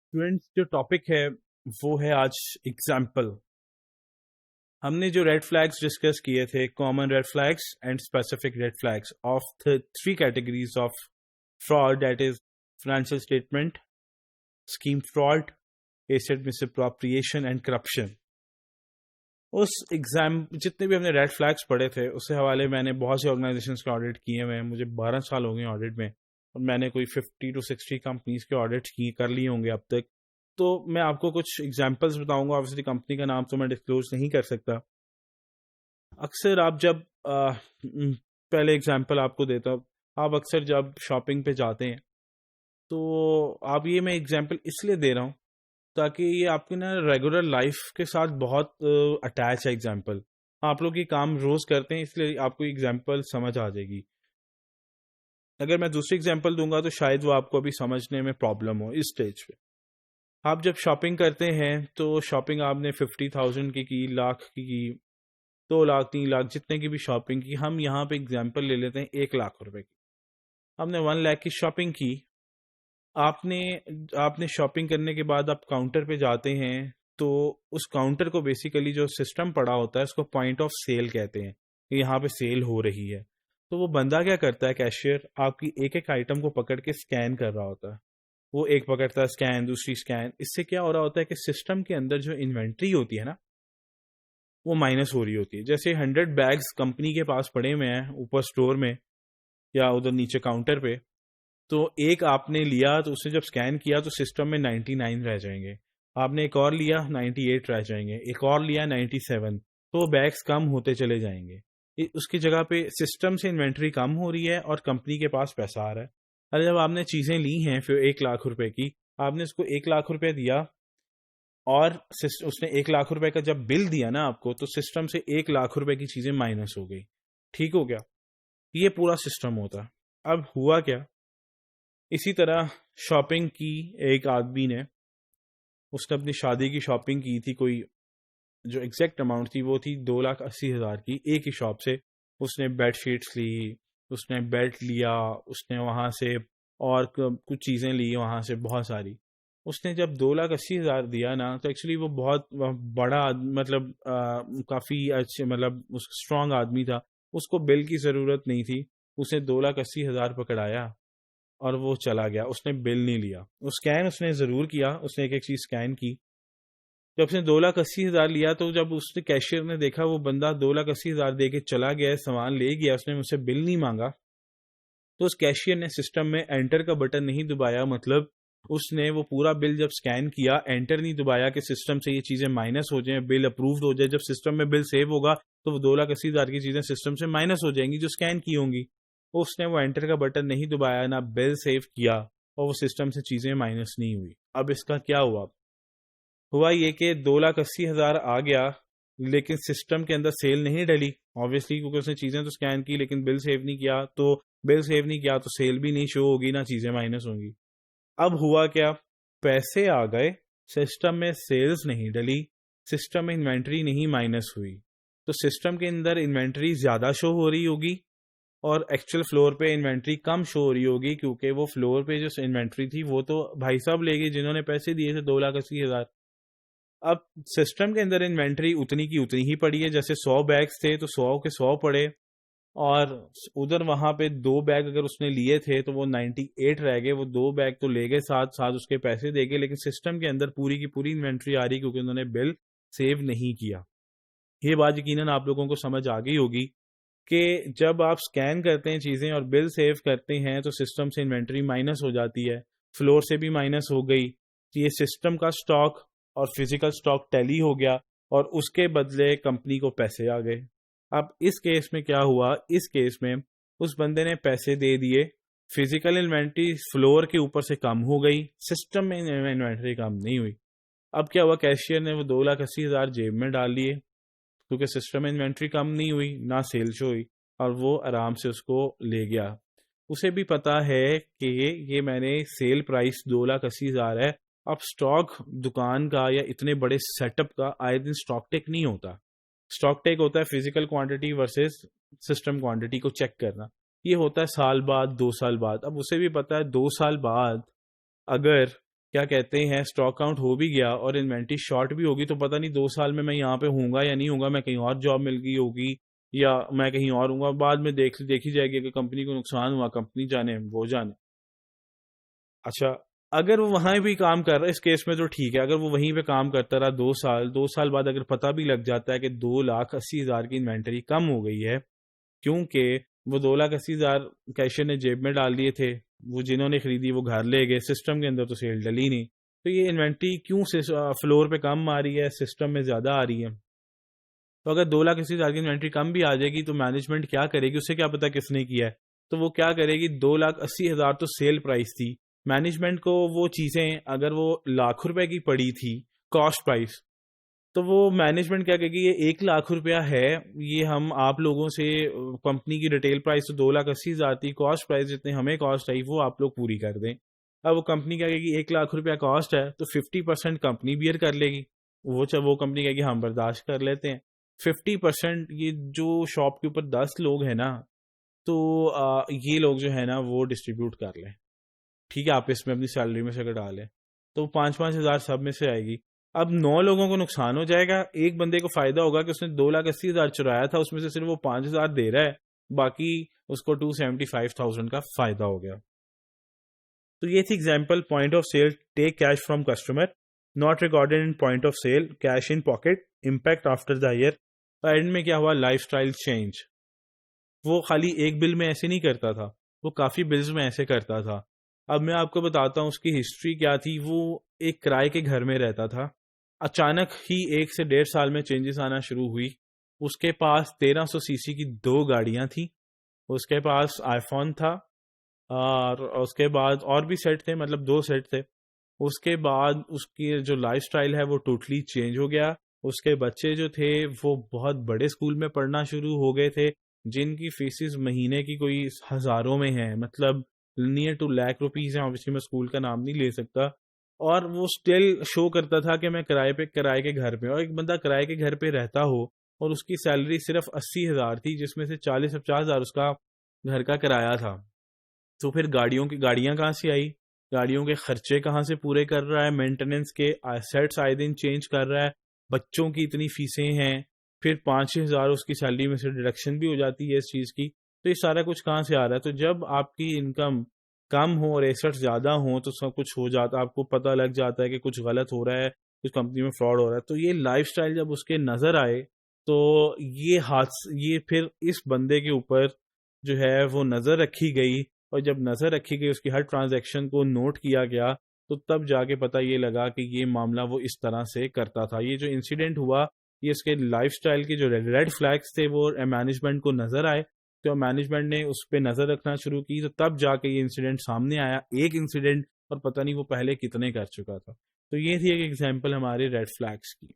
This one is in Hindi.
स्टूडेंट्स, जो टॉपिक है वो है आज एग्जाम्पल। हमने जो रेड फ्लैग्स डिस्कस किए थे, common red flags and specific red flags of the three categories of fraud, that is financial statement, scheme fraud, asset misappropriation and corruption. उस एग्जाम जितने भी हमने रेड फ्लैग्स पढ़े थे उससे हवाले मैंने बहुत से ऑर्गेनाइजेशंस के ऑडिट किए हुए हैं। मुझे 12 साल हो गए ऑडिट में और मैंने कोई 50 to 60 कंपनीज के ऑडिट कर लिए होंगे अब तक। तो मैं आपको कुछ एग्जांपल्स बताऊंगा। ऑब्वियसली कंपनी का नाम तो मैं डिस्क्लोज नहीं कर सकता। अक्सर आप जब पहले एग्जांपल आपको देता हूँ, आप अक्सर जब शॉपिंग पे जाते हैं तो आप, ये मैं एग्जांपल इसलिए दे रहा हूँ ताकि ये आपकी ना रेगुलर लाइफ के साथ बहुत अटैच है एग्जांपल। आप लोग ये काम रोज करते हैं इसलिए आपको एग्जांपल समझ आ जाएगी। अगर मैं दूसरी एग्जांपल दूंगा तो शायद वो आपको अभी समझने में प्रॉब्लम हो इस स्टेज पे। आप जब शॉपिंग करते हैं तो शॉपिंग आपने 50,000 की, लाख की, 2 लाख, 3 लाख, जितने की भी शॉपिंग की, हम यहाँ पे एग्जांपल ले लेते हैं 1 लाख रुपए की। हमने 1 लाख की शॉपिंग की। आपने आपने शॉपिंग करने के बाद आप काउंटर पे जाते हैं तो उस काउंटर को बेसिकली जो सिस्टम पड़ा होता है उसको पॉइंट ऑफ सेल कहते हैं कि यहाँ पे सेल हो रही है। तो वो बंदा क्या करता है, कैशियर आपकी एक एक आइटम को पकड़ के स्कैन कर रहा होता है। वो एक पकड़ता है स्कैन, दूसरी स्कैन। इससे क्या हो रहा होता है कि सिस्टम के अंदर जो इन्वेंट्री होती है ना वो माइनस हो रही होती है। जैसे 100 बैग्स कंपनी के पास पड़े हुए हैं ऊपर स्टोर में या उधर नीचे काउंटर पे, तो एक आपने लिया तो उसे जब स्कैन किया तो सिस्टम में 99 रह जाएंगे। आपने एक और लिया, 98 रह जाएंगे। एक और लिया, 97। तो बैग्स कम होते चले जाएंगे। उसकी जगह पे सिस्टम से इन्वेंट्री कम हो रही है और कंपनी के पास पैसा आ रहा है। अरे जब आपने चीजें ली हैं फिर 1 लाख रुपए की, आपने उसको 1 लाख रुपए दिया और उसने 1 लाख रुपए का जब बिल दिया ना आपको, तो सिस्टम से 1 लाख रुपए की चीजें माइनस हो गई। ठीक हो गया? ये पूरा सिस्टम होता है। अब हुआ क्या, इसी तरह शॉपिंग की एक आदमी ने, उसने अपनी शादी की शॉपिंग की थी, कोई जो एग्जैक्ट अमाउंट थी वो थी 2,80,000 की। एक ही शॉप से उसने बेड शीट्स ली, उसने बेड लिया, उसने वहाँ से और कुछ चीज़ें ली वहाँ से बहुत सारी। उसने जब 2,80,000 दिया ना तो एक्चुअली वो बहुत बड़ा मतलब काफ़ी अच्छे, मतलब उस स्ट्रांग आदमी था। उसको बिल की ज़रूरत नहीं थी। उसने 2,80,000 पकड़ाया और वो चला गया। उसने बिल नहीं लिया। वो स्कैन उसने ज़रूर किया, उसने एक एक चीज़ स्कैन की। जब उसने 2,80,000 लिया तो जब उसने कैशियर ने देखा वो बंदा 2,80,000 दे के चला गया, सामान ले गया, उसने मुझसे बिल नहीं मांगा, तो उस कैशियर ने सिस्टम में एंटर का बटन नहीं दबाया। मतलब उसने वो पूरा बिल जब स्कैन किया, एंटर नहीं दबाया कि सिस्टम से ये चीज़ें माइनस हो जाएं, बिल अप्रूव्ड हो जाए। जब सिस्टम में बिल सेव होगा तो वो 2,80,000 की चीज़ें सिस्टम से माइनस हो जाएंगी जो स्कैन की होंगी। उसने वो एंटर का बटन नहीं दबाया, ना बिल सेव किया, और वो सिस्टम से चीज़ें माइनस नहीं हुई। अब इसका क्या हुआ ये कि 2,80,000 आ गया लेकिन सिस्टम के अंदर सेल नहीं डली, ऑब्वियसली, क्योंकि उसने चीज़ें तो स्कैन की लेकिन बिल सेव नहीं किया। तो बिल सेव नहीं किया तो सेल भी नहीं शो होगी, ना चीज़ें माइनस होंगी। अब हुआ क्या, पैसे आ गए, सिस्टम में सेल्स नहीं डली, सिस्टम में इन्वेंट्री नहीं माइनस हुई। तो सिस्टम के अंदर इन्वेंट्री ज़्यादा शो हो रही होगी और एक्चुअल फ्लोर पे इन्वेंट्री कम शो हो रही होगी, क्योंकि वो फ्लोर पे जो इन्वेंट्री थी वो तो भाई साहब ले गए जिन्होंने पैसे दिए थे 2,80,000। अब सिस्टम के अंदर इन्वेंट्री उतनी की उतनी ही पड़ी है। जैसे 100 बैग्स थे तो 100 के 100 पड़े, और उधर वहां पे 2 बैग अगर उसने लिए थे तो वो 98 रह गए। वो 2 बैग तो ले गए, साथ साथ उसके पैसे दे गए, लेकिन सिस्टम के अंदर पूरी की पूरी इन्वेंट्री आ रही क्योंकि उन्होंने बिल सेव नहीं किया। ये बात यकीनन आप लोगों को समझ आ गई होगी कि जब आप स्कैन करते हैं चीज़ें और बिल सेव करते हैं तो सिस्टम से इन्वेंट्री माइनस हो जाती है, फ्लोर से भी माइनस हो गई। ये सिस्टम का स्टॉक और फिजिकल स्टॉक टैली हो गया और उसके बदले कंपनी को पैसे आ गए। अब इस केस में क्या हुआ, इस केस में उस बंदे ने पैसे दे दिए, फिजिकल इन्वेंट्री फ्लोर के ऊपर से कम हो गई, सिस्टम में इन्वेंट्री कम नहीं हुई। अब क्या हुआ, कैशियर ने वो 2,80,000 जेब में डाल लिए क्योंकि सिस्टम में इन्वेंट्री कम नहीं हुई, ना सेल्स हुई, और वो आराम से उसको ले गया। उसे भी पता है कि ये मैंने सेल प्राइस 2,80,000 है। अब स्टॉक दुकान का या इतने बड़े सेटअप का आए दिन स्टॉक टेक नहीं होता। स्टॉक टेक होता है physical quantity versus system quantity को चेक करना। ये होता है साल बाद, 2 साल बाद। अब उसे भी पता है 2 साल बाद अगर क्या कहते हैं स्टॉक काउंट हो भी गया और इन्वेंट्री शॉर्ट भी होगी, तो पता नहीं 2 साल में मैं यहाँ पे हूँगा या नहीं हूँगा, मैं कहीं और जॉब मिल गई होगी या मैं कहीं और हूँगा, बाद में देखी जाएगी कि कंपनी को नुकसान हुआ, कंपनी जाने वो जाने। अच्छा, अगर वो वहां भी काम कर रहा है इस केस में तो ठीक है, अगर वो वहीं पे काम करता रहा 2 साल, 2 साल बाद अगर पता भी लग जाता है कि 2,80,000 की इन्वेंटरी कम हो गई है, क्योंकि वो 2,80,000 कैशियर ने जेब में डाल दिए थे, वो जिन्होंने खरीदी वो घर ले गए, सिस्टम के अंदर तो सेल डली नहीं, तो ये इन्वेंट्री क्यों फ्लोर पे कम आ रही है, सिस्टम में ज्यादा आ रही है। तो अगर 2,80,000 की इन्वेंट्री कम भी आ जाएगी तो मैनेजमेंट क्या करेगी, उसे क्या पता किसने किया है, तो वो क्या करेगी, 2,80,000 तो सेल प्राइस थी, मैनेजमेंट को वो चीजें अगर वो लाख रुपए की पड़ी थी कॉस्ट प्राइस, तो वो मैनेजमेंट क्या कहेगी, ये 1 लाख रुपया है, ये हम आप लोगों से कंपनी की रिटेल प्राइस तो 2,80,000 थी, कॉस्ट प्राइस जितने हमें कॉस्ट आई वो आप लोग पूरी कर दें। अब वो कंपनी क्या कहेगी 1 लाख रुपया कॉस्ट है तो 50% कंपनी बियर कर लेगी, वो कंपनी कहेगी हम बर्दाश्त कर लेते हैं। 50% ये जो शॉप के ऊपर 10 लोग हैं ना, तो ये लोग जो है ना वो डिस्ट्रीब्यूट कर लें, ठीक है, आप इसमें अपनी सैलरी में से अगर डालें तो 5-5 हज़ार सब में से आएगी। अब 9 लोगों को नुकसान हो जाएगा, एक बंदे को फायदा होगा कि उसने 2,80,000 चुराया था, उसमें से सिर्फ वो 5,000 दे रहा है, बाकी उसको 275,000 का फायदा हो गया। तो ये थी example, point of sale, take cash from customer, not recorded in point of sale, cash in pocket, impact after the year. End में क्या हुआ, लाइफस्टाइल चेंज। वो खाली एक बिल में ऐसे नहीं करता था, वो काफी बिल्स में ऐसे करता था। अब मैं आपको बताता हूँ उसकी हिस्ट्री क्या थी। वो एक किराए के घर में रहता था, अचानक ही 1 से 1.5 साल में चेंजेस आना शुरू हुई। उसके पास 1300 सीसी की 2 गाड़ियां थी, उसके पास आईफोन था, और उसके बाद और भी सेट थे, मतलब 2 सेट थे। उसके बाद उसकी जो लाइफस्टाइल है वो टोटली चेंज हो गया। उसके बच्चे जो थे वो बहुत बड़े स्कूल में पढ़ना शुरू हो गए थे, जिनकी फीसिस महीने की कोई हजारों में है, मतलब नियर टू लाख रुपीज है। ऑब्वियसली मैं स्कूल का नाम नहीं ले सकता। और वो स्टिल शो करता था कि मैं किराए के घर पे, और एक बंदा किराए के घर पे रहता हो और उसकी सैलरी सिर्फ 80,000 थी, जिसमें से 40-50,000 उसका घर का किराया था। तो फिर गाड़ियां कहाँ से आई, गाड़ियों के खर्चे कहाँ से पूरे कर रहा है, मेंटेनेंस के एसेट्स आए दिन चेंज कर रहा है, बच्चों की इतनी फीसें हैं, फिर 5,000 उसकी सैलरी में से डिडक्शन भी हो जाती है इस चीज़ की। तो ये सारा कुछ कहाँ से आ रहा है। तो जब आपकी इनकम कम हो और एसेट्स ज़्यादा हो तो सब कुछ हो जाता, आपको पता लग जाता है कि कुछ गलत हो रहा है, कुछ कंपनी में फ्रॉड हो रहा है। तो ये लाइफस्टाइल जब उसके नज़र आए तो ये फिर इस बंदे के ऊपर जो है वो नज़र रखी गई, और जब नज़र रखी गई उसकी हर ट्रांजैक्शन को नोट किया गया, तो तब जाके पता ये लगा कि ये मामला वो इस तरह से करता था। ये जो इंसिडेंट हुआ, ये इसके लाइफस्टाइल के जो रेड फ्लैग्स थे वो मैनेजमेंट को नज़र आए, तो मैनेजमेंट ने उस पर नज़र रखना शुरू की, तो तब जाके ये इंसिडेंट सामने आया, एक इंसिडेंट, और पता नहीं वो पहले कितने कर चुका था। तो ये थी एक एग्जाम्पल हमारे रेड फ्लैग्स की।